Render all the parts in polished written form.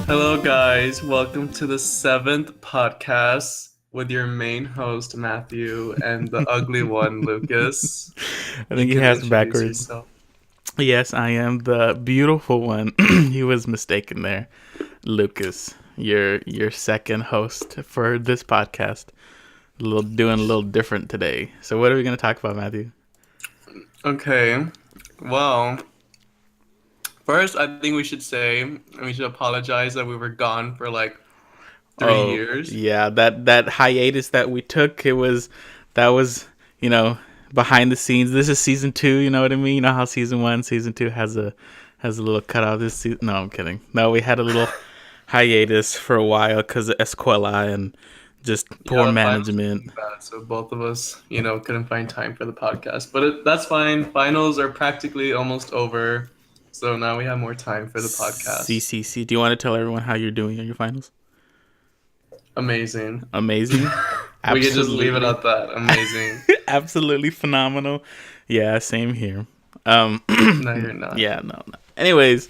Hello, guys. Welcome to the seventh podcast with your main host, Matthew, and the ugly one, Lucas. I You think he can has it introduce backwards. yourself. Yes, I am the beautiful one. He was mistaken there, Lucas. Your second host for this podcast. Doing a little different today. So what are we gonna talk about, Matthew? Okay. Well, first, I think we should say, we should apologize that we were gone for like 3 Oh years. yeah, that hiatus that we took. That was behind the scenes. This is season 2. You know what I mean? You know how season 1, season 2 has a little cutout. This season, no, I'm kidding. No, we had a little hiatus for a while because of Escuela and just Yeah, poor the finals were management. really bad, so both of us, couldn't find time for the podcast. But that's fine. Finals are practically almost over, so now we have more time for the podcast. CCC. Do you want to tell everyone how you're doing in your finals? Amazing. Amazing. We could just leave it Absolutely. at that. Amazing. Absolutely phenomenal. Yeah, same here. No, you're not. Yeah, no. Anyways,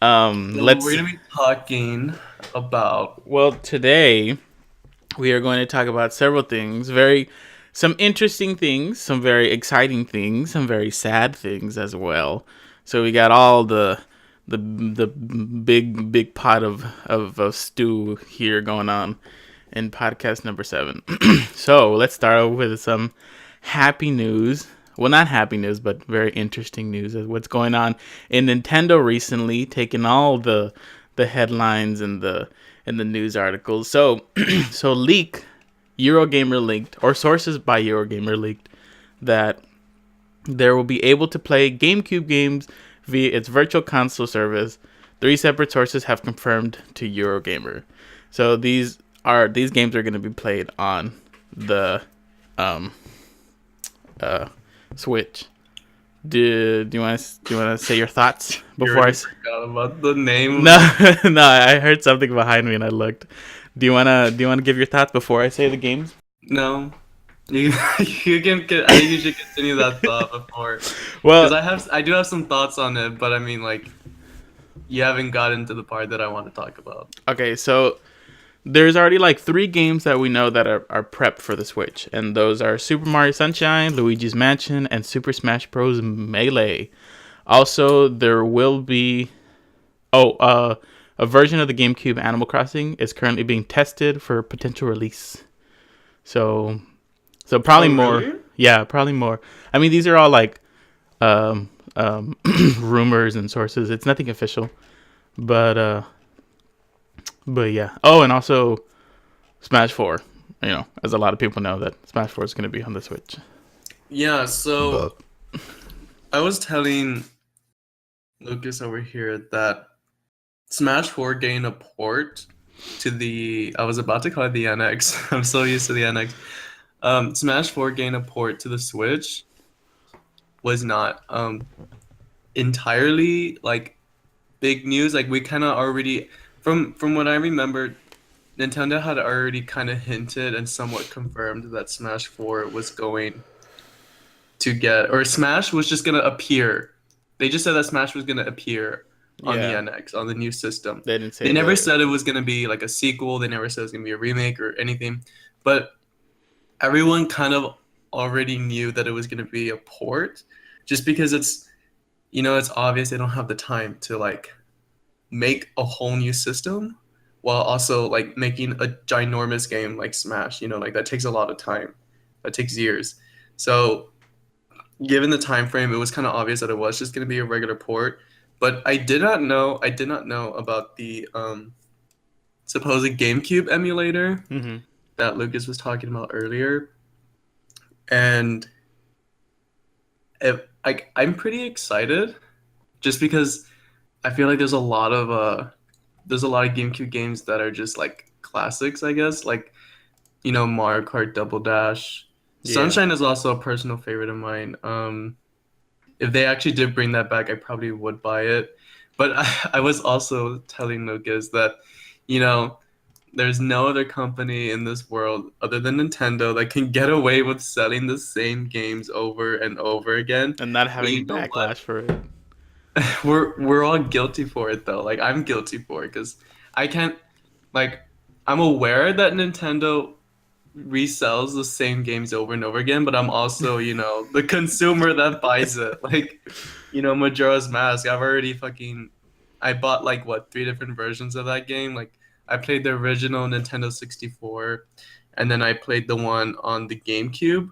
So we're let's. gonna be talking about. Well, today we are going to talk about several things. Some interesting things, some very exciting things, some very sad things as well. So we got all the big pot of stew here going on in podcast number 7. So let's start off with some happy news. Well, not happy news, but very interesting news of what's going on in Nintendo recently, taking all the headlines and the news articles. So so Eurogamer leaked, or sources by Eurogamer leaked, that there will be able to play GameCube games via its virtual console service. 3 separate sources have confirmed to Eurogamer. So these games are going to be played on the um Switch. Do you want to say your thoughts You before already forgot about the name. No, no, I heard something behind me and I looked. Do you wanna give your thoughts before I say the games? No, you you can. I think you should continue that thought before, because Well, I do have some thoughts on it, but I mean like you haven't gotten to the part that I want to talk about. okay, so there's already like 3 games that we know that are prepped for the Switch, and those are Super Mario Sunshine, Luigi's Mansion, and Super Smash Bros. Melee. Also, there will be a version of the GameCube Animal Crossing is currently being tested for potential release. So probably Oh more. really? Yeah, probably more. I mean, these are all like rumors and sources. It's nothing official, but but yeah. Oh, and also Smash 4. As a lot of people know that Smash 4 is going to be on the Switch. Yeah. So But I was telling Lucas over here that Smash 4 gained a port to the. I was about to call it the NX. I'm so used to the NX. Smash 4 gained a port to the Switch was not entirely like big news. Like we kind of already, from what I remember, Nintendo had already kind of hinted and somewhat confirmed that Smash 4 was going to get, or Smash was just gonna appear. They just said that Smash was gonna appear on the yeah, NX, on the new system. they didn't They say never the. said it was gonna be like a sequel. They never said it was gonna be a remake or anything. But everyone kind of already knew that it was gonna be a port, just because it's obvious they don't have the time to like make a whole new system while also like making a ginormous game like Smash. Like that takes a lot of time. That takes years. So given the time frame, it was kind of obvious that it was just going to be a regular port. But I did not know about the supposed GameCube emulator Mhm. that Lucas was talking about earlier. And I'm pretty excited just because I feel like there's a lot of GameCube games that are just like classics, I guess. Like, Mario Kart Double Dash. Yeah. Sunshine is also a personal favorite of mine. If they actually did bring that back, I probably would buy it. But I was also telling Lucas that, you know, there's no other company in this world other than Nintendo that can get away with selling the same games over and over again. And not But you having know what? backlash for it. We're all guilty for it though. Like I'm guilty for it because I can't like I'm aware that Nintendo resells the same games over and over again, but I'm also, the consumer that buys it. Like, Majora's Mask, I bought like what, three different versions of that game. Like I played the original Nintendo 64, and then I played the one on the GameCube.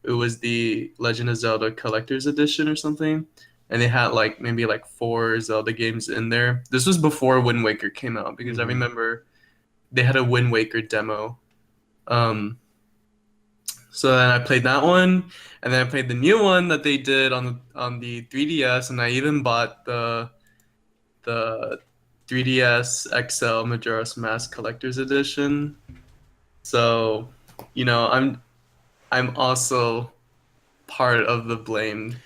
It was the Legend of Zelda Collector's Edition or something. And they had like maybe like four Zelda games in there. This was before Wind Waker came out because I Mhm. remember they had a Wind Waker demo. Um, so then I played that one, and then I played the new one that they did on the 3DS, and I even bought the 3DS XL Majora's Mask Collector's Edition. So, I'm also part of the blame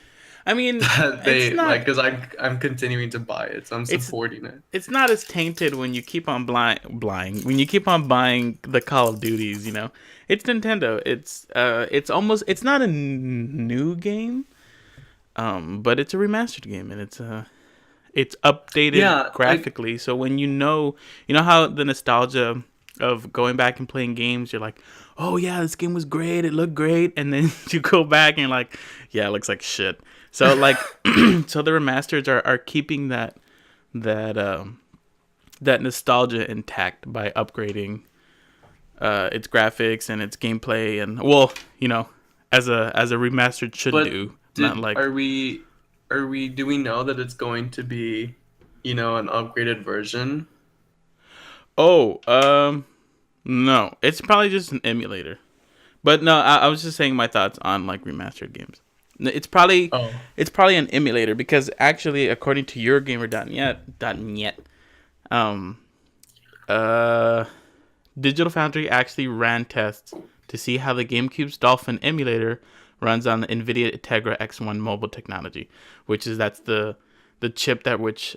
I mean, that it's they like not because I'm continuing to buy it, so I'm it's supporting it. it's not as tainted when you keep on when you keep on buying the Call of Duties. It's Nintendo. It's not a new game, but it's a remastered game, and it's updated Yeah, graphically. So when you know how the nostalgia of going back and playing games, you're like, oh yeah, this game was great, it looked great, and then you go back and you're like, yeah, it looks like shit. So like, so the remasters are keeping that that nostalgia intact by upgrading its graphics and its gameplay, and well, as a remastered should but do, not did like. are we do we know that it's going to be, an upgraded version? Oh, no, it's probably just an emulator. But no, I was just saying my thoughts on like remastered games. It's probably Oh. it's probably an emulator because actually, according to YourGamer.net, um, uh, Digital Foundry actually ran tests to see how the GameCube's Dolphin emulator runs on the NVIDIA Tegra X1 mobile technology, that's the chip that which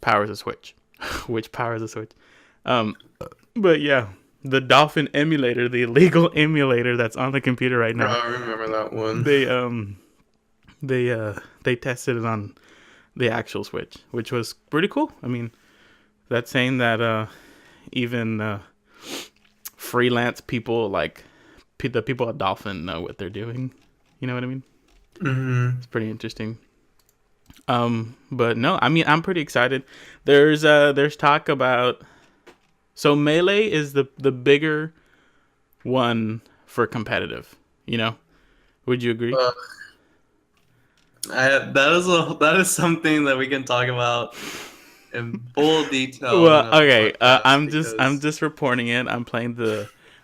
powers a Switch, which powers a Switch. Um, but yeah, the Dolphin emulator, the illegal emulator that's on the computer right now, I remember that one. they they tested it on the actual Switch, which was pretty cool. I mean, that's saying that even freelance people like the people at Dolphin know what they're doing. You know what I mean? Hmm. It's pretty interesting. But no, I mean I'm pretty excited. There's talk about so Melee is the bigger one for competitive. You know, would you agree? Uh, that is something that we can talk about in full detail in Well, a okay. podcast I'm because just reporting it.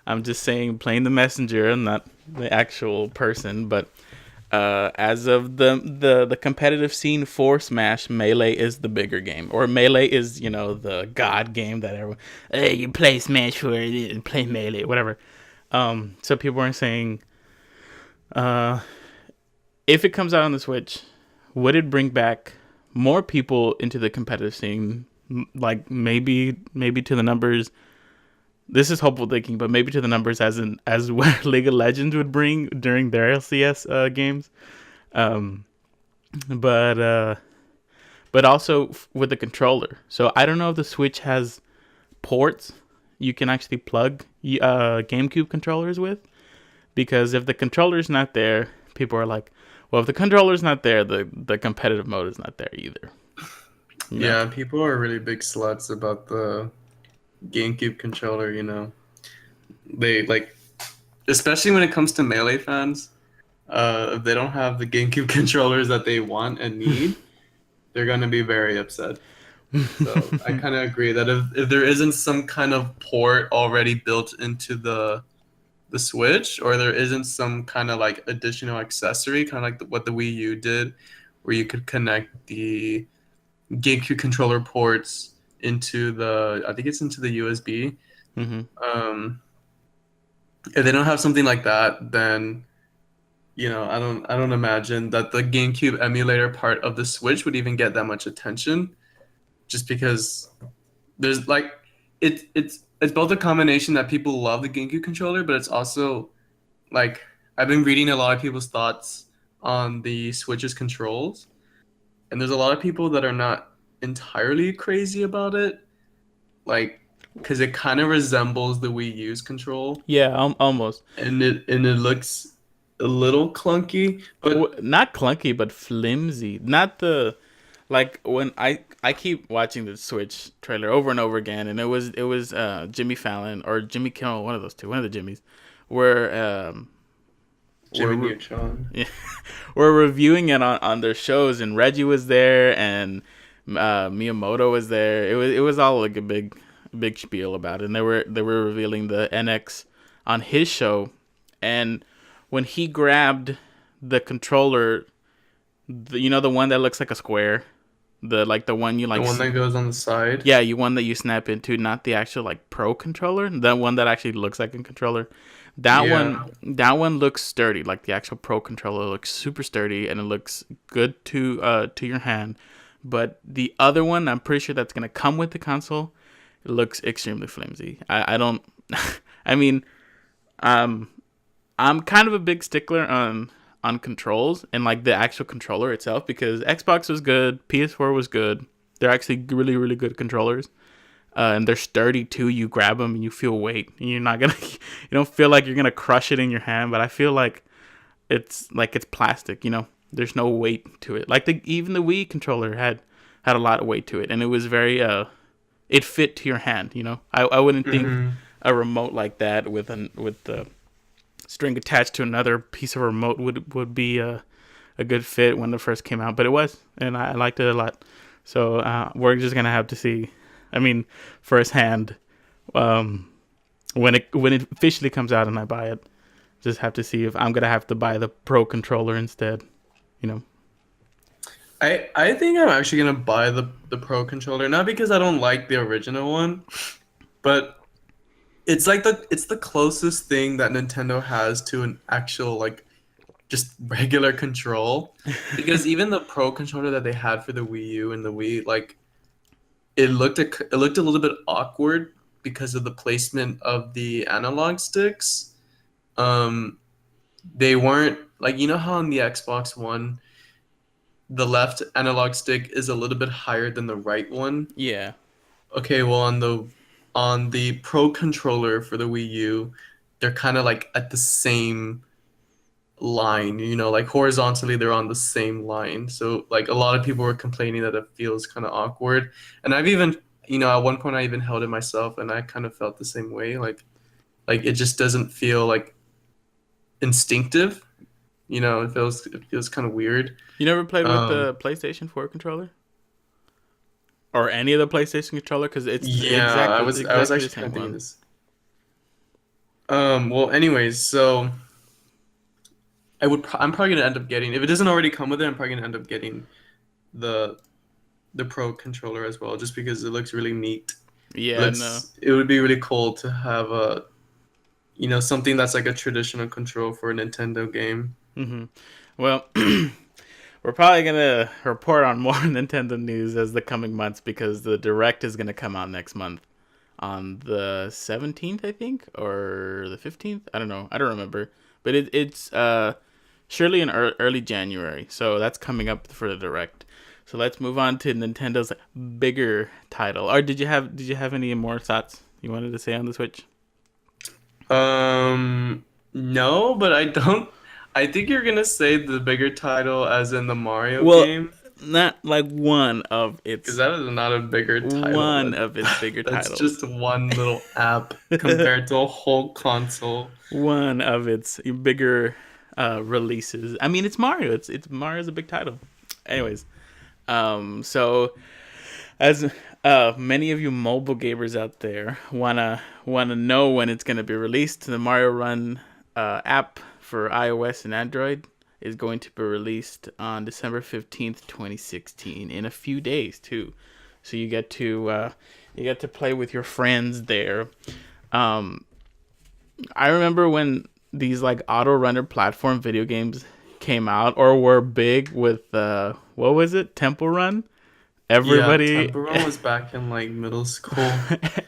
I'm just saying playing the messenger and not the actual person. But as of the competitive scene for Smash, Melee is the bigger game, or Melee is the god game that everyone. Hey, you play Smash for it, play Melee, whatever. So people are saying, uh, if it comes out on the Switch, would it bring back more people into the competitive scene? Like maybe to the numbers. This is hopeful thinking, but maybe to the numbers as what League of Legends would bring during their LCS games. Um, but also with the controller. So I don't know if the Switch has ports you can actually plug GameCube controllers with, because if the controller's not there, people are like, well, if the controller's not there, the competitive mode is not there either. You know? yeah, people are really big sluts about the GameCube controller. They like, especially when it comes to Melee fans. If they don't have the GameCube controllers that they want and need, they're gonna be very upset. So I kind of agree that if there isn't some kind of port already built into the Switch, or there isn't some kind of like additional accessory, kind of like what the Wii U did, where you could connect the GameCube controller ports into I think it's into the USB. Mm-hmm. Um, if they don't have something like that, then I don't imagine that the GameCube emulator part of the Switch would even get that much attention, just because there's like it's both a combination that people love the GameCube controller, but it's also like I've been reading a lot of people's thoughts on the Switch's controls, and there's a lot of people that are not entirely crazy about it. like because it kind of resembles the Wii U's control, Yeah, almost. and it looks a little clunky, but Not clunky, but flimsy. Not the like when I keep watching the Switch trailer over and over again, and it was Jimmy Fallon or Jimmy Kimmel, one of those two, one of the Jimmys, where Jimmy we're Neutron. yeah, we're reviewing it on their shows, and Reggie was there, and Miyamoto was there. It was all like a big spiel about it, and they were revealing the NX on his show, and when he grabbed the controller, the one that looks like a square, the one you The like, one that goes on the side. yeah, you one that you snap into, not the actual like pro controller, the one that actually looks like a controller. That Yeah. one looks sturdy, like the actual pro controller looks super sturdy, and it looks good to your hand. But the other one, I'm pretty sure that's gonna come with the console. It looks extremely flimsy. I don't. I mean, um, I'm kind of a big stickler on controls and like the actual controller itself, because Xbox was good, PS4 was good. They're actually really really good controllers, and they're sturdy too. You grab them and you feel weight. And you're not gonna you don't feel like you're gonna crush it in your hand, but I feel like it's plastic. There's no weight to it. Like even the Wii controller had a lot of weight to it, and it was very it fit to your hand. I wouldn't think Hmm. a remote like that with the string attached to another piece of remote would be a good fit when it first came out, but it was, and I liked it a lot. So we're just gonna have to see. I mean, firsthand, um, when it officially comes out and I buy it, just have to see if I'm gonna have to buy the Pro controller instead. You know. I think I'm actually gonna buy the Pro controller, not because I don't like the original one, but it's the closest thing that Nintendo has to an actual like just regular control. Because even the Pro controller that they had for the Wii U and the Wii, like it looked a little bit awkward because of the placement of the analog sticks. Um, they weren't like, how on the Xbox One the left analog stick is a little bit higher than the right one. Yeah. Okay, well on the Pro controller for the Wii U, they're kind of like at the same line, like horizontally they're on the same line. So like a lot of people were complaining that it feels kind of awkward. And I've even, at one point I even held it myself and I kind of felt the same way. Like it just doesn't feel like instinctive. It feels kind of weird. You never played with Um, the PlayStation 4 controller or any of the PlayStation controller, because it's yeah, I exactly was I was exactly the actually kind same of thinking one. this. Well, anyways, so I'm probably gonna end up getting, if it doesn't already come with it, I'm probably gonna end up getting the the Pro controller as well, just because it looks really neat. Yeah. No. It would be really cool to have something that's like a traditional control for a Nintendo game. Hmm. Well, we're probably gonna report on more Nintendo news as the coming months, because the direct is gonna come out next month on the 17th, I think, or the 15th. I don't know. I don't remember. But it's surely in early January, so that's coming up for the direct. So let's move on to Nintendo's bigger title. Or did you have any more thoughts you wanted to say on the Switch? No, but I don't. I think you're gonna say the bigger title, as in the Mario Well, game, not like one of because its that is not a bigger title. one of its bigger That's titles. just one little app compared to a whole console. One of its bigger releases. I mean, it's Mario. It's Mario's a big title. Anyways, so as many of you mobile gamers out there wanna know when it's gonna be released, the Mario Run app for iOS and Android is going to be released on December 15th, 2016, in a few days too. So you get to play with your friends there. Um, I remember when these like auto runner platform video games came out or were big with what was it? Temple Run? Yeah, Everybody Temple Run was back in like middle school.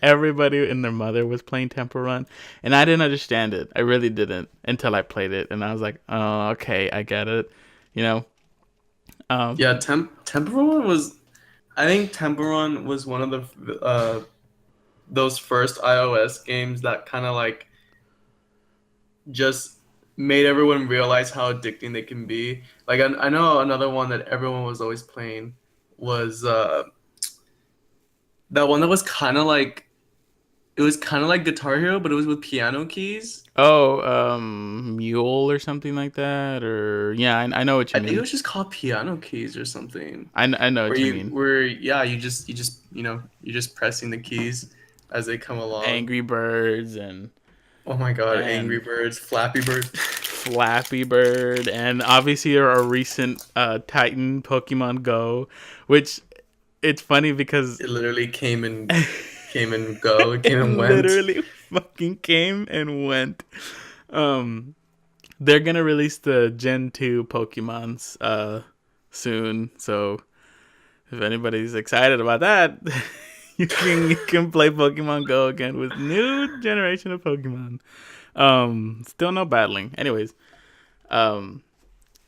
everybody and their mother was playing Temple Run, and I didn't understand it. I really didn't until I played it, and I was like, "Oh, okay, I get it." You know? Um, Yeah, Temple Run was. I think Temple Run was one of the those first iOS games that kind of like just made everyone realize how addicting they can be. Like I know another one that everyone was always playing was that one that was kind of like it was kind of like Guitar Hero, but it was with piano keys. Oh, Mule or something like that, or yeah, I know what you I think it mean. was just called piano keys or something. I know Where what you mean. you're just pressing the keys as they come along. Angry Birds and Oh my God, Angry and Birds, Flappy Bird. Flappy Bird, and obviously our recent Titan Pokemon Go, which it's funny because It literally came and go. It came it and went. literally fucking came and went. Um, they're gonna release the Gen 2 Pokemons soon, so if anybody's excited about that, you can play Pokemon Go again with new generation of Pokemon. Still no battling. Anyways, um,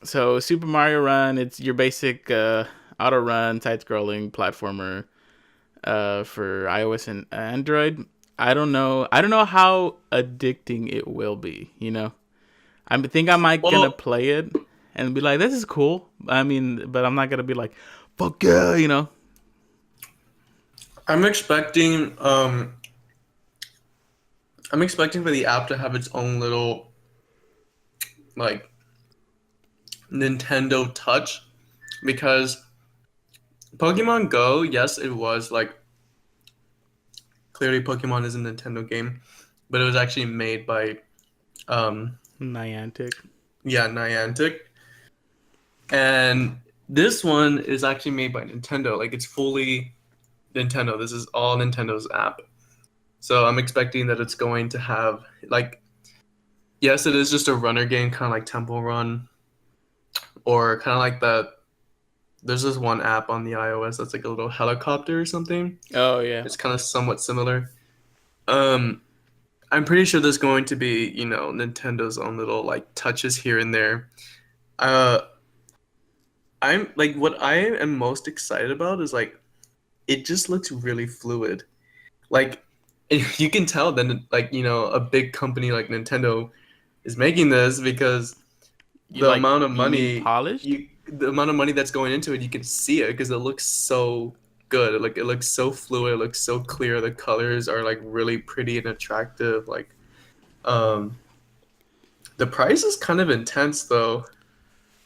so Super Mario Run, it's your basic auto run, side scrolling platformer for iOS and Android. I don't know how addicting it will be, you know. I think I might gonna Well, play it and be like, this is cool. I mean, but I'm not gonna be like, fuck yeah, you know. I'm expecting um I'm expecting for the app to have its own little like Nintendo touch because Pokemon Go, yes, it was like clearly Pokemon is a Nintendo game, but it was actually made by um Niantic. yeah, Niantic. And this one is actually made by Nintendo. Like it's fully Nintendo. This is all Nintendo's app. So I'm expecting that it's going to have like yes, it is just a runner game, kind of like Temple Run, or kind of like that. There's this one app on the iOS that's like a little helicopter or something. Oh yeah. It's kind of somewhat similar. Um, I'm pretty sure there's going to be, Nintendo's own little like touches here and there. Uh, I'm like what I am most excited about is like it just looks really fluid. Like you can tell then like, a big company like Nintendo is making this because You the like amount of you mean money polished? the amount of money that's going into it, you can see it because it looks so good. Like it looks so fluid, it looks so clear. The colors are like really pretty and attractive. Like um the price is kind of intense though.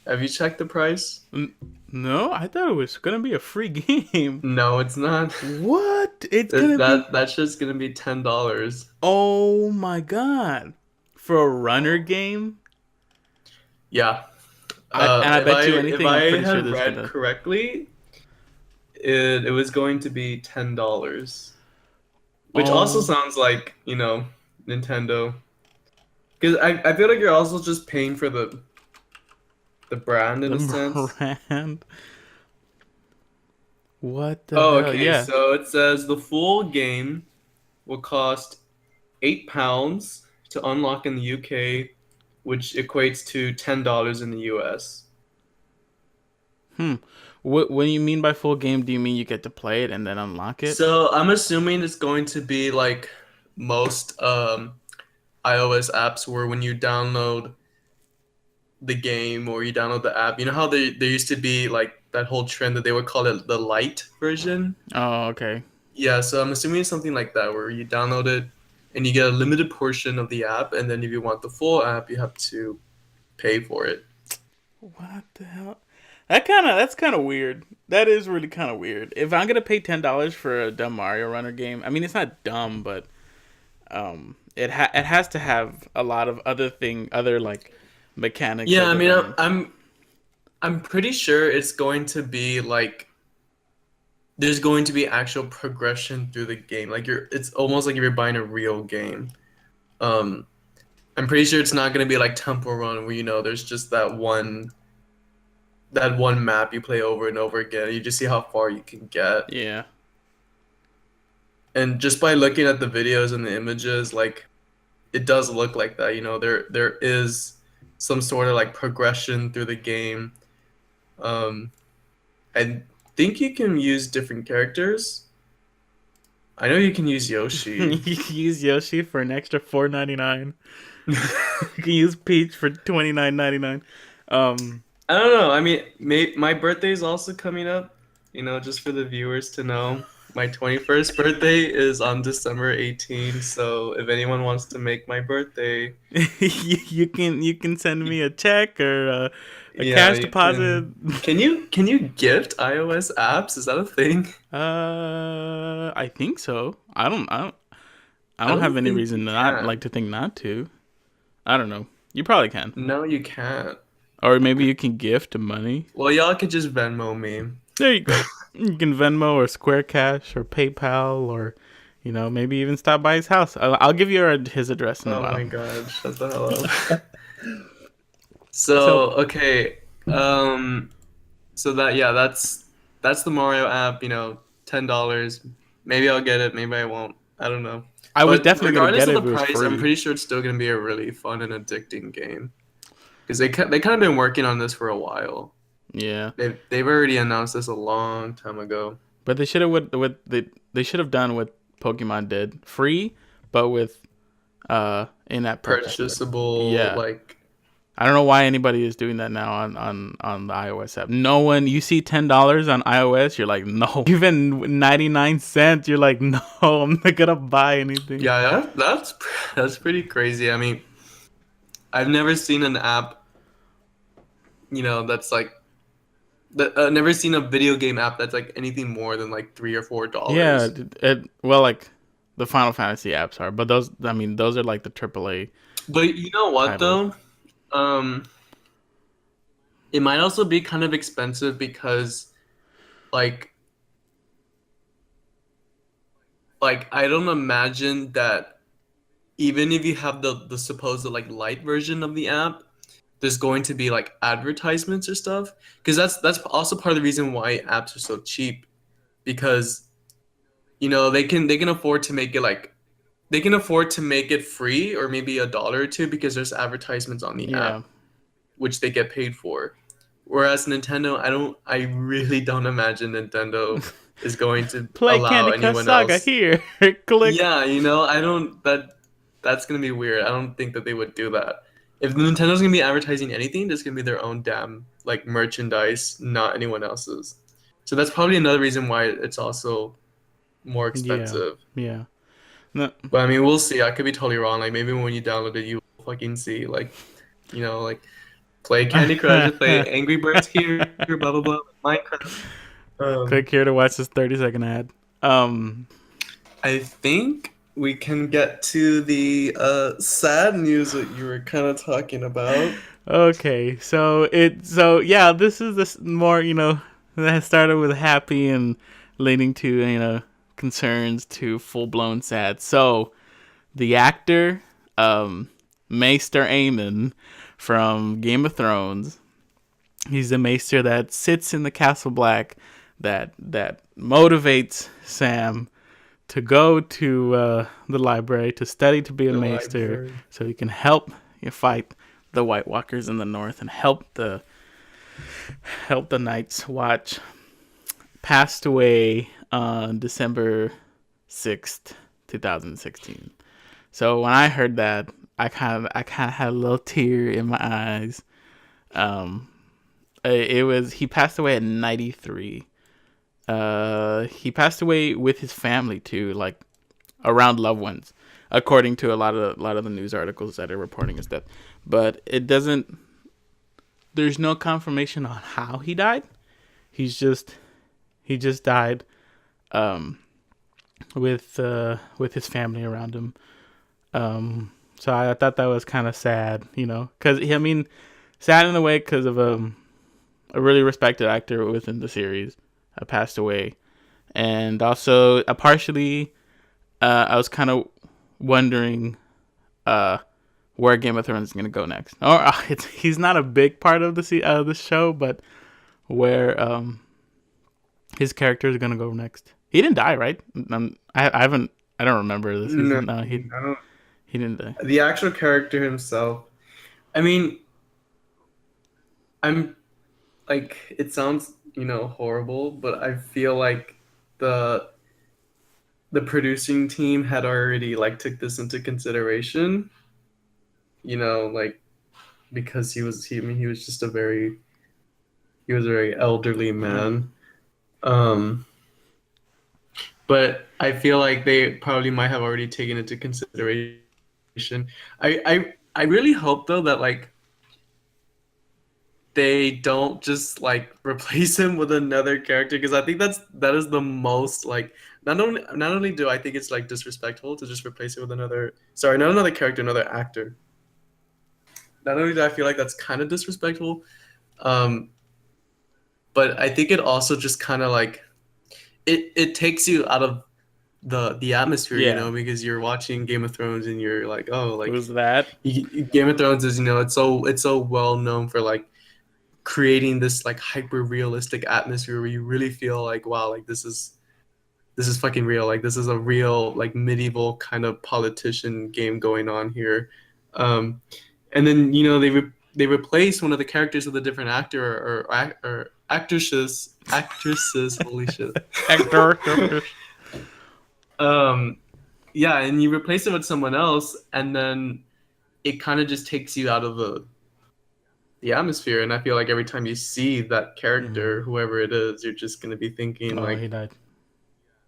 Have you checked the price? N- no, I thought it was gonna be a free game. No, it's not. What? It's That, gonna be. that that's just gonna be $10. Oh my god! For a runner game, Yeah. and I If bet you if anything, I I'm pretty sure had there's read gonna. correctly, it was going to be $10, which also Oh, sounds like Nintendo. Because I feel like you're also just paying for the brand in the a sense. brand. What the Oh, hell? okay. Yeah. So it says the full game will cost £8 to unlock in the UK, which equates to $10 in the US. Hmm. What do you mean by full game? Do you mean you get to play it and then unlock it? So I'm assuming it's going to be like most iOS apps where when you download the game or you download the app, you know how there used to be like that whole trend that they would call it the light version? Oh, okay. Yeah, so I'm assuming it's something like that where you download it and you get a limited portion of the app, and then if you want the full app, you have to pay for it. What the hell? That's kind of weird. That is really kind of weird. If I'm gonna pay $10 for a dumb Mario Runner game, I mean it's not dumb, but it has to have a lot of other like mechanics Yeah, I other mean, than. I'm pretty sure it's going to be like there's going to be actual progression through the game. Like it's almost like if you're buying a real game. Um, I'm pretty sure it's not going to be like Temple Run where there's just that one map you play over and over again. You just see how far you can get. Yeah. And just by looking at the videos and the images, like it does look like that. There is some sort of like progression through the game. Um, I think you can use different characters. I know you can use You Yoshi. can use Yoshi for an extra $4.99. You can use Peach for $29.99. Um, I don't know. I mean, my birthday is also coming up. Just for the viewers to know, my 21st birthday is on December 18th. So if anyone wants to make my birthday, you can send me a check or a yeah, cash you deposit. can. Can you gift iOS apps? Is that a thing? I think so. I I don't don't have any think you reason to not can. like to think not to. I don't know. You probably can. No, you can't. Or maybe you can gift money. Well, y'all could just Venmo me. There you go. You can Venmo or Square Cash or PayPal or, maybe even stop by his house. I'll give you his address in a Oh while. my God, shut the hell up. So So, okay. Um, so that's the Mario app, $10. Maybe I'll get it, maybe I won't. I don't know. I was But definitely gonna regardless get of it the if it was price, I'm free. pretty sure it's still gonna be a really fun and addicting game. Because they kind of been working on this for a while. Yeah, They've already announced this a long time ago. but they should have what they should have done what Pokemon did, free, but with in-app purchases. Purchasable, Yeah, like I don't know why anybody is doing that now on the iOS app. No one, you see $10 on iOS, you're like, no. Even 99 cents, you're like, no, I'm not gonna buy anything. yeah, that's pretty crazy. I mean, I've never seen an app, that's like never seen a video game app that's like anything more than like Yeah, $3 or $4. well, like the Final Fantasy apps are, but those are like the AAA But you know what titles. though? Um, it might also be kind of expensive because like I don't imagine that even if you have the supposed like light version of the app, there's going to be like advertisements or stuff. Because that's also part of the reason why apps are so cheap because they can afford to make it like they can afford to make it free or maybe $1 or two because there's advertisements on the Yeah. app which they get paid for. Whereas Nintendo, I really don't imagine Nintendo is going to Play allow Candy Crush anyone Saga else. here. Click. Yeah, I don't that's gonna be weird. I don't think that they would do that. If Nintendo's gonna be advertising anything, it's gonna be their own damn like merchandise, not anyone else's. So that's probably another reason why it's also more Yeah. expensive. Yeah. No. But I mean, we'll see. I could be totally wrong. Like maybe when you download it, you will fucking see like play Candy Crush, play Angry Birds here, blah blah blah, Minecraft. Click here to watch this 30-second ad. Um. I think we can get to the sad news that you were kind of talking about. Okay. So yeah, this is this more that started with happy and leading to concerns to full blown sad. So the actor, Maester Aemon from Game of Thrones. He's the Maester that sits in the Castle Black, that motivates Sam to go to the library to study to be a The Maester, library. so he can help fight the White Walkers in the north and help the Night's Watch. Passed away on December 6th, 2016. So when I heard that, I kind of had a little tear in my eyes. Um, he passed away at 93. He passed away with his family too, like around loved ones, according to a lot of the news articles that are reporting his death. But it doesn't. There's no confirmation on how he died. He just died, um, with his family around him. So I thought that was kind of sad, because I mean, sad in a way because of a really respected actor within the series passed away, and also partially, I was kind of wondering where Game of Thrones is gonna go next. Or he's not a big part of the show, but where his character is gonna go next. He didn't die, right? I haven't. I don't remember the No, season. No, he I don't. he didn't die. The actual character himself. I mean, I'm like it sounds horrible, but I feel like the the producing team had already like took this into consideration, like because I mean, he was just he was a very elderly Mm. man. Um, but I feel like they probably might have already taken into consideration. I really hope though that like they don't just like replace him with another character, because I think that is the most like not only do I think it's like disrespectful to just replace it with another, sorry, not another character, another actor. Not only do I feel like that's kind of disrespectful, um, but I think it also just kind of like it takes you out of the atmosphere, Yeah. because you're watching Game of Thrones and you're like, oh, like Who's that? Game of Thrones is, it's so well known for like creating this like hyper realistic atmosphere where you really feel like, wow, like this is fucking real, like this is a real like medieval kind of politician game going on here. um and then they replace one of the characters with a different actor, or actresses, holy shit. Actor. um yeah, and you replace it with someone else, and then it kind of just takes you out of the atmosphere. And I feel like every time you see that Hmm. character, whoever it is, you're just gonna be thinking Oh, he like, died.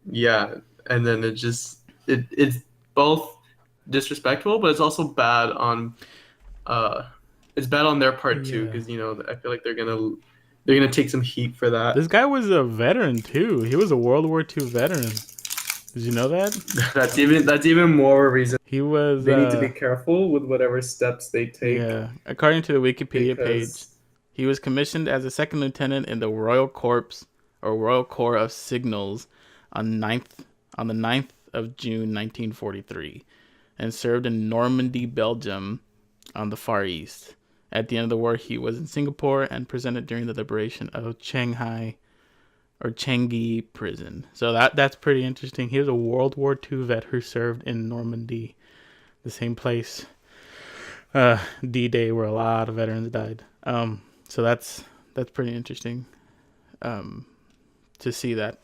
yeah. And then it's both disrespectful, but it's also bad on uh it's bad on their part too, Yeah. because I feel like they're gonna take some heat for that. This guy was a veteran too. He was a World War II veteran. Did you know that? That's even more reason He was they need to be careful with whatever steps they take, yeah. According to the Wikipedia page, because he was commissioned as a second lieutenant in the Royal Corps or Royal Corps of Signals on the 9th of June 1943 and served in Normandy, Belgium on the Far East. At the end of the war, he was in Singapore and presented during the liberation of Shanghai or Changi prison. So that's pretty interesting. He was a World War II vet who served in Normandy, the same place, D-Day, where a lot of veterans died. So that's pretty interesting um, to see that.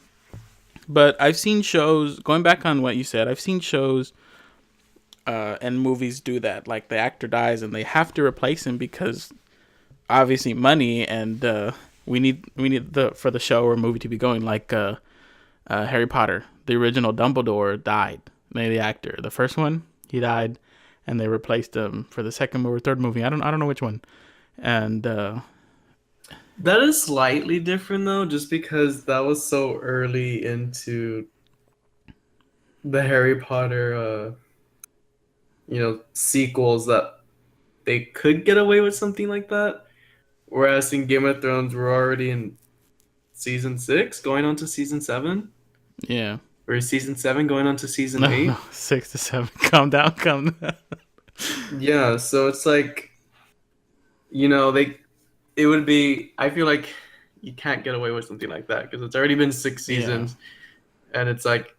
But I've seen shows, going back on what you said, I've seen shows and movies do that. Like the actor dies and they have to replace him because obviously money, and we need the for the show or movie to be going. Like Harry Potter, the original Dumbledore died. The actor, the first one, he died, and they replaced him for the second or third movie. I don't know which one. And that is slightly different though, just because that was so early into the Harry Potter sequels that they could get away with something like that. Whereas in Game of Thrones, we're already in season 6, going on to season 7, yeah, or season 7 going on to season no, 8. 6 to 7. Calm down, calm down. Yeah, so it's like, they it would be, I feel like you can't get away with something like that because it's already been 6 Yeah. seasons, and it's like,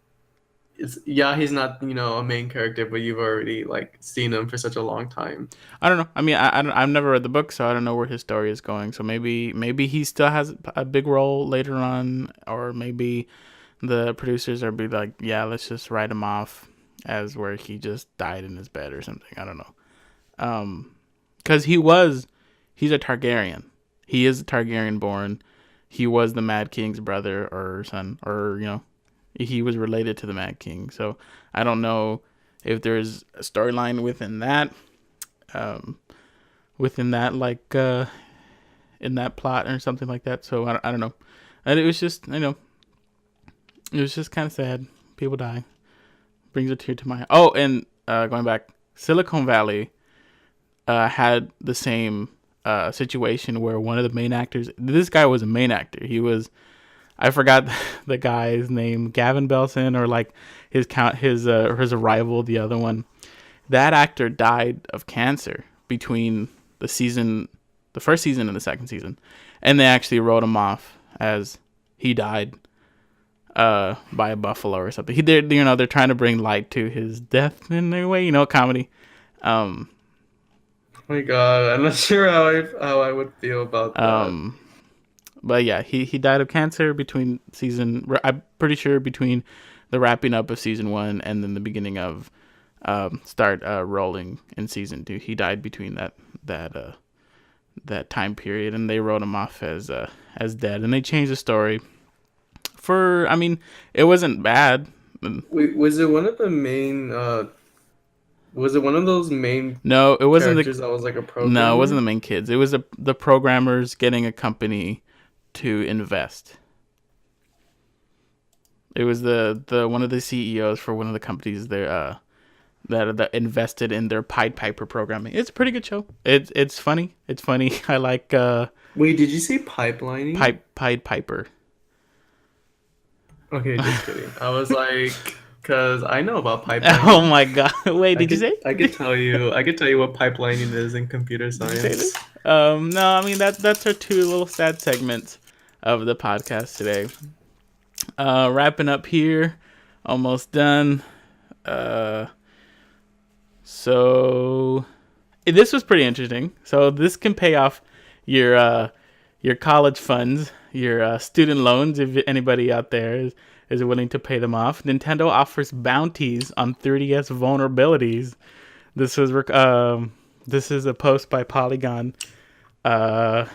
it's, yeah, he's not, a main character, but you've already like seen him for such a long time. I don't know. I mean, I've never read the book, so I don't know where his story is going. So maybe he still has a big role later on, or maybe the producers are be like, yeah, let's just write him off as where he just died in his bed or something. I don't know. Because he's a Targaryen. He is a Targaryen born. He was the Mad King's brother or son, or he was related to the Mad King. So I don't know if there's a storyline um, within that like in that plot or something like that. So I don't know. And it was just it was just kind of sad. People die. Brings a tear to my eye. Oh, and going back, Silicon Valley had the same situation where one of the main actors. This guy was a main actor. He was, I forgot the guy's name, Gavin Belson, or like his rival, the other one. That actor died of cancer between the first season and the second season, and they actually wrote him off as he died by a buffalo or something. They're trying to bring light to his death in a way, comedy. Um, Oh my God, I'm not sure how I would feel about that. but yeah, he died of cancer between I'm pretty sure between the wrapping up of season 1 and then the beginning of start rolling in season 2. He died between that time period, and they wrote him off as dead, and they changed the story. I mean, it wasn't bad. Wait, was it one of the main? Was it one of those main No, it wasn't characters that was like a no, it wasn't the programmer? main kids. It was the programmers getting a company to invest. It was the one of the CEOs for one of the companies there that invested in their Pied Piper programming. It's a pretty good show. It's funny. It's funny. I like Wait, did you say pipelining? Pied Piper. Okay, just kidding. I was like, because I know about Oh pipelining. my god! Wait, I did you could say? I could tell you what pipelining is in computer Did you say this? science. No, I mean that's our two little sad segments of the podcast today. Wrapping up here, almost done. Uh, so this was pretty interesting. So this can pay off your college funds, your student loans, if anybody out there is willing to pay them off. Nintendo offers bounties on 3DS vulnerabilities. This was this is a post by Polygon. Uh,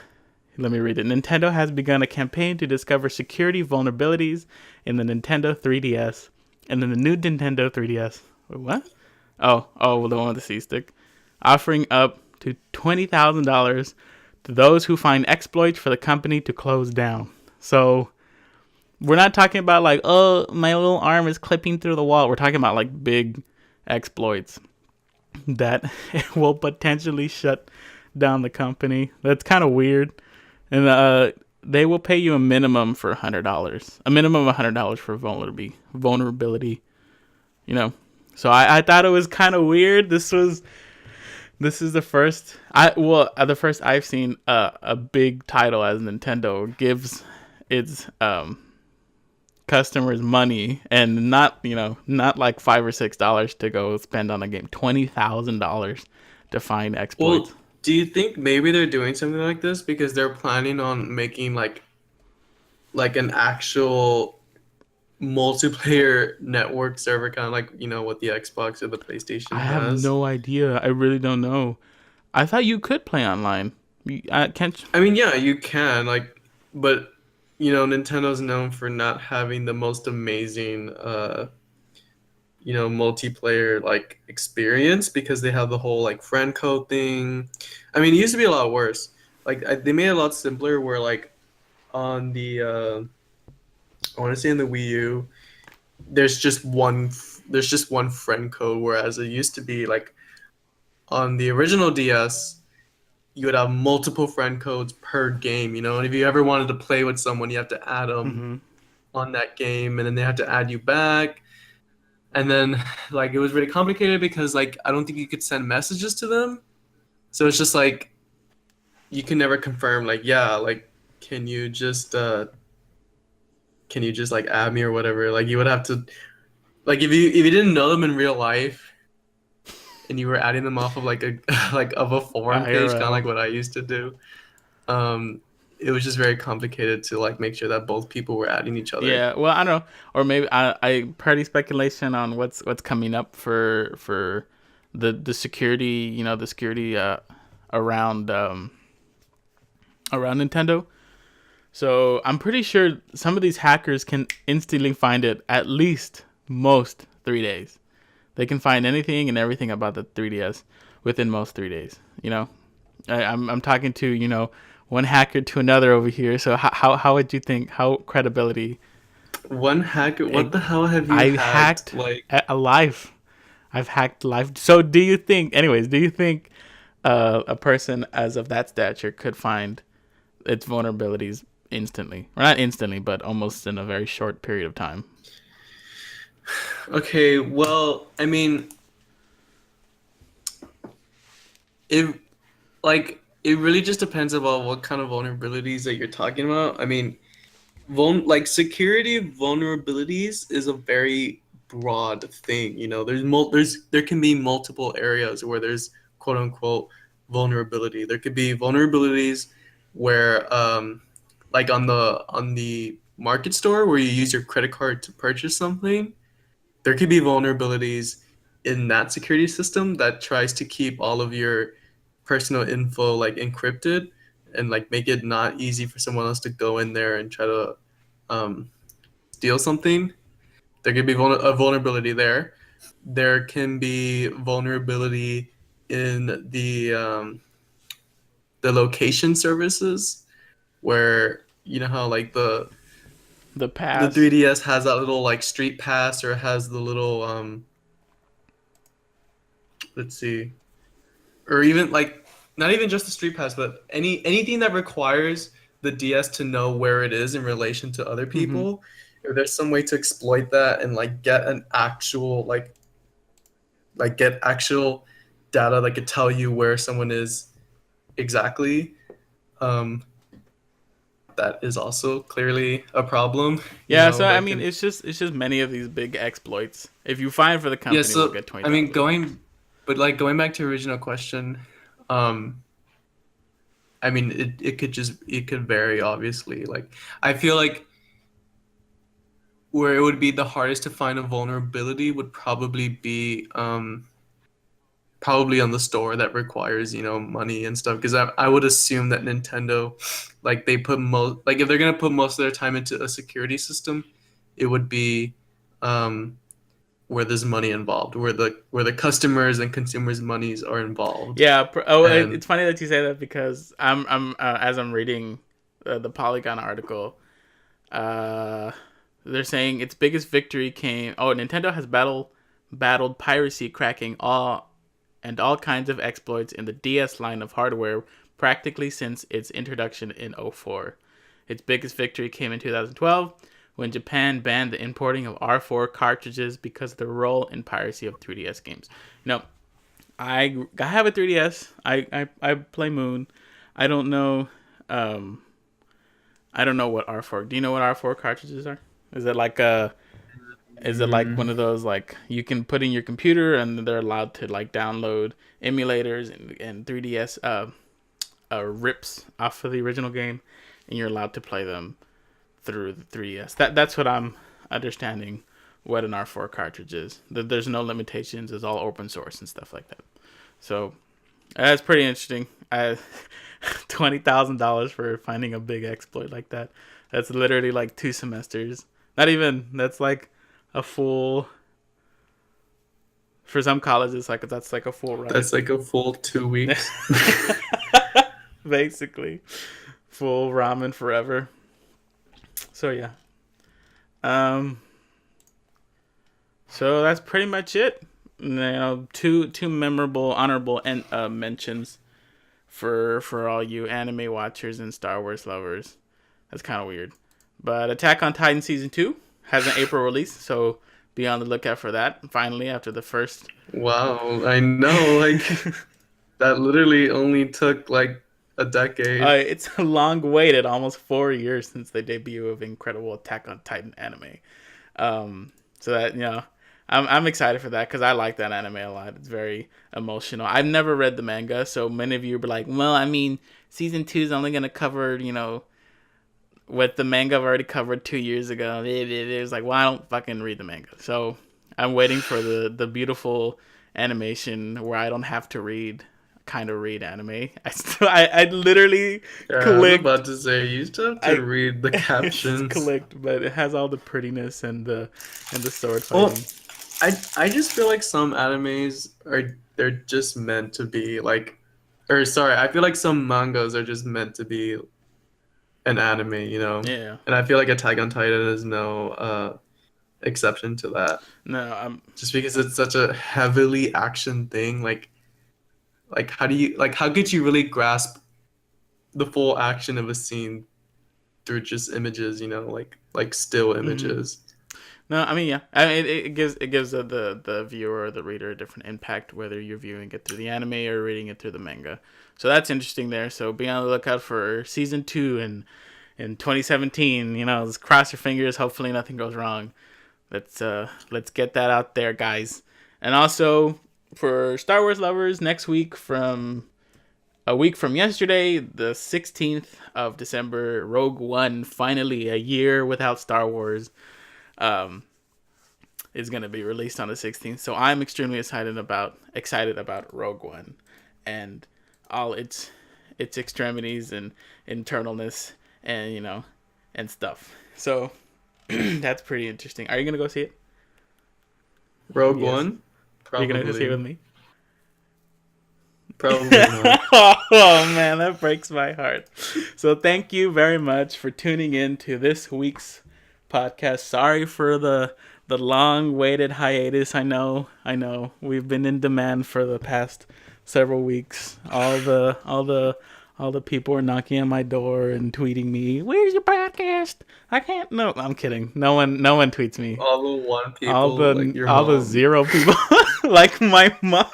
Let me read it. Nintendo has begun a campaign to discover security vulnerabilities in the Nintendo 3DS and in the new Nintendo 3DS. Wait, what? Well, the one with the C stick. Offering up to $20,000 to those who find exploits for the company to close down. So we're not talking about like, oh, my little arm is clipping through the wall. We're talking about like big exploits that will potentially shut down the company. That's kind of weird. And they will pay you a minimum for $100, a minimum of $100 for vulnerability. You know, so I thought it was kind of weird. This is the first the first I've seen a big title as Nintendo gives its customers money, and not like $5 or $6 to go spend on a game, $20,000 to find exploits. Well, do you think maybe they're doing something like this because they're planning on making like an actual multiplayer network server, kind of like what the Xbox or the I PlayStation have has? no idea. I really don't know. I thought you could play online. I can't. I mean, yeah, you can but Nintendo's known for not having the most amazing multiplayer like experience because they have the whole like friend code thing. I mean, it used to be a lot worse. Like they made it a lot simpler where like on the I want to say in the Wii U, there's just one friend code, whereas it used to be like on the original DS you would have multiple friend codes per game, and if you ever wanted to play with someone, you have to add them Hmm. on that game, and then they have to add you back. And then like it was really complicated because like I don't think you could send messages to them. So it's just like you can never confirm like, yeah, like can you just like add me or whatever. Like you would have to, like if you didn't know them in real life and you were adding them off of like a like of a forum page, kind of IRL. like what I used to do. Um it was just very complicated to like make sure that both people were adding each other. Yeah. Well, I don't know, or maybe I pretty speculation on what's coming up for the security. The security around around Nintendo. So I'm pretty sure some of these hackers can instantly find it at least most 3 days. They can find anything and everything about the 3DS within most 3 days. I'm talking to one hacker to another over here. So how would you think, how credibility? One hacker, what It, the hell have you I hacked? hacked Like, a life. I've hacked life. So do you think? Anyways, do you think a person as of that stature could find its vulnerabilities instantly, or not instantly, but almost in a very short period of time? okay, well, I mean, it it really just depends about what kind of vulnerabilities that you're talking about. I mean, like security vulnerabilities is a very broad thing. There can be multiple areas where there's quote unquote vulnerability. There could be vulnerabilities where like on the market store where you use your credit card to purchase something, there could be vulnerabilities in that security system that tries to keep all of your personal info like encrypted and like make it not easy for someone else to go in there and try to um, steal something. There could be a vulnerability there. There can be vulnerability in the location services where you know how like The the pass. 3DS has that little like street pass or has the little let's see, or even like not even just the street pass but anything that requires the DS to know where it is in relation to other Mm-hmm. people. If there's some way to exploit that and like get an actual like get actual data that could tell you where someone is exactly, um that is also clearly a problem, you Yeah, know, so I that mean, could. it's just many of these big exploits. If you find for the Yeah, company, we'll so get twenty I mean, thousand. going back to original question, um, I mean, it could vary, obviously. Like, I feel like where it would be the hardest to find a vulnerability would probably be probably on the store that requires, you know, money and stuff. Because I would assume that Nintendo, like, they put most, like, if they're gonna put most of their time into a security system, it would be um where there's money involved, where the customers and consumers' monies are involved. Yeah. And It's funny that you say that because I'm as I'm reading the Polygon article, uh, they're saying its biggest victory came. Oh, Nintendo has battled piracy, cracking all kinds of exploits in the DS line of hardware practically since its introduction in '04. Its biggest victory came in 2012 when Japan banned the importing of R4 cartridges because of their role in piracy of 3DS games. You know, I have a 3DS. I play Moon. I don't know. Um, I don't know what R4. Do you know what R4 cartridges are? Is it like a is it like one mm, of those like you can put in your computer and they're allowed to like download emulators and 3DS rips off of the original game, and you're allowed to play them through the 3DS. That's what I'm understanding. What an R4 cartridge is. There's no limitations. It's all open source and stuff like that. So that's pretty interesting. $20,000 for finding a big exploit like that. That's literally like 2 semesters. Not even. That's like a full. For some colleges, like that's like a full ride. that's like a full 2 weeks. Basically, full ramen forever. So yeah. Um. So that's pretty much it. You know, two memorable, honorable and mentions for all you anime watchers and Star Wars lovers. That's kind of weird. But Attack on Titan season 2 has an April release, so be on the lookout for that. Finally, after the first, Wow, I know, like that literally only took like a decade. it's a long waited, almost 4 years since the debut of Incredible Attack on Titan anime. So that I'm excited for that because I like that anime a lot. It's very emotional. I've never read the manga, so many of you be like, well, I mean, season 2 is only gonna cover what the manga I've already covered 2 years ago. It's like, well, I don't fucking read the manga, so I'm waiting for the beautiful animation where I don't have to read anime. I literally Yeah, I was clicked. about to say you still have to I read the it's captions. clicked, but it has all the prettiness and the sword Well, fighting. I just feel like some animes are they're just meant to be like, or sorry, I feel like some mangas are just meant to be an anime, you know? Yeah. And I feel like Attack on Titan is no exception to that. No, I'm. Just because it's such a heavily action thing, like how could you really grasp the full action of a scene through just images, you know, like still Mhm. images? No, I mean, yeah. I mean, it gives the viewer or the reader a different impact whether you're viewing it through the anime or reading it through the manga. So that's interesting there. So be on the lookout for season 2 in 2017. Just cross your fingers. Hopefully nothing goes wrong. Let's get that out there, guys. And also for Star Wars lovers, next week from a week from yesterday, the 16th of December, Rogue One, finally a year without Star Wars. Um, is going to be released on the 16th. So I'm extremely excited about Rogue One and all its extremities and internalness and and stuff. So that's pretty interesting. Are you going to go see it? Rogue Yes. One? Are you Probably. going to go see it with me? Probably not. Oh man, that breaks my heart. So thank you very much for tuning in to this week's podcast. Sorry for the long-waited hiatus. I know. We've been in demand for the past several weeks. All the people are knocking on my door and tweeting me, "Where's your podcast?" I can't. No, I'm kidding. No one tweets me. All the one people, All the like your all the mom. 0 people, like my mom.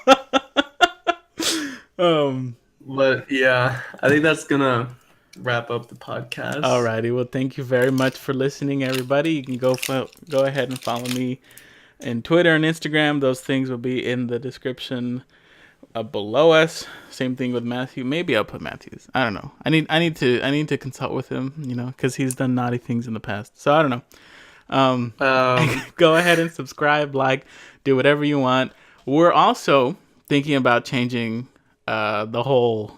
But yeah, I think that's gonna wrap up the podcast. Alrighty, well, thank you very much for listening, everybody. You can go ahead and follow me in Twitter and Instagram. Those things will be in the description below us. Same thing with Matthew. Maybe I'll put Matthew's. I don't know. I need to consult with him, because he's done naughty things in the past. So I don't know. Go ahead and subscribe, do whatever you want. We're also thinking about changing the whole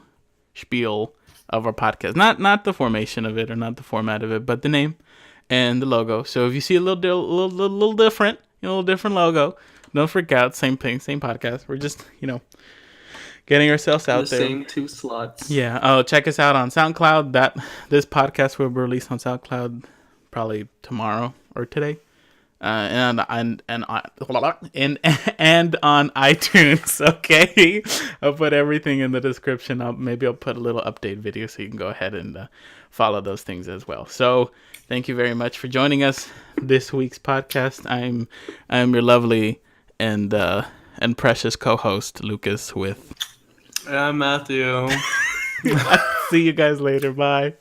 spiel of our podcast. Not the formation of it or not the format of it, but the name and the logo. So if you see a little different, a little different logo, don't freak out. Same thing, same podcast. We're just, getting ourselves out there. The same 2 slots. Yeah. Oh, check us out on SoundCloud. This podcast will be released on SoundCloud probably tomorrow or today. And on iTunes. Okay, I'll put everything in the description. Maybe I'll put a little update video so you can go ahead and follow those things as well. So thank you very much for joining us this week's podcast. I'm your lovely and precious co-host Lucas with Matthew. See you guys later. Bye.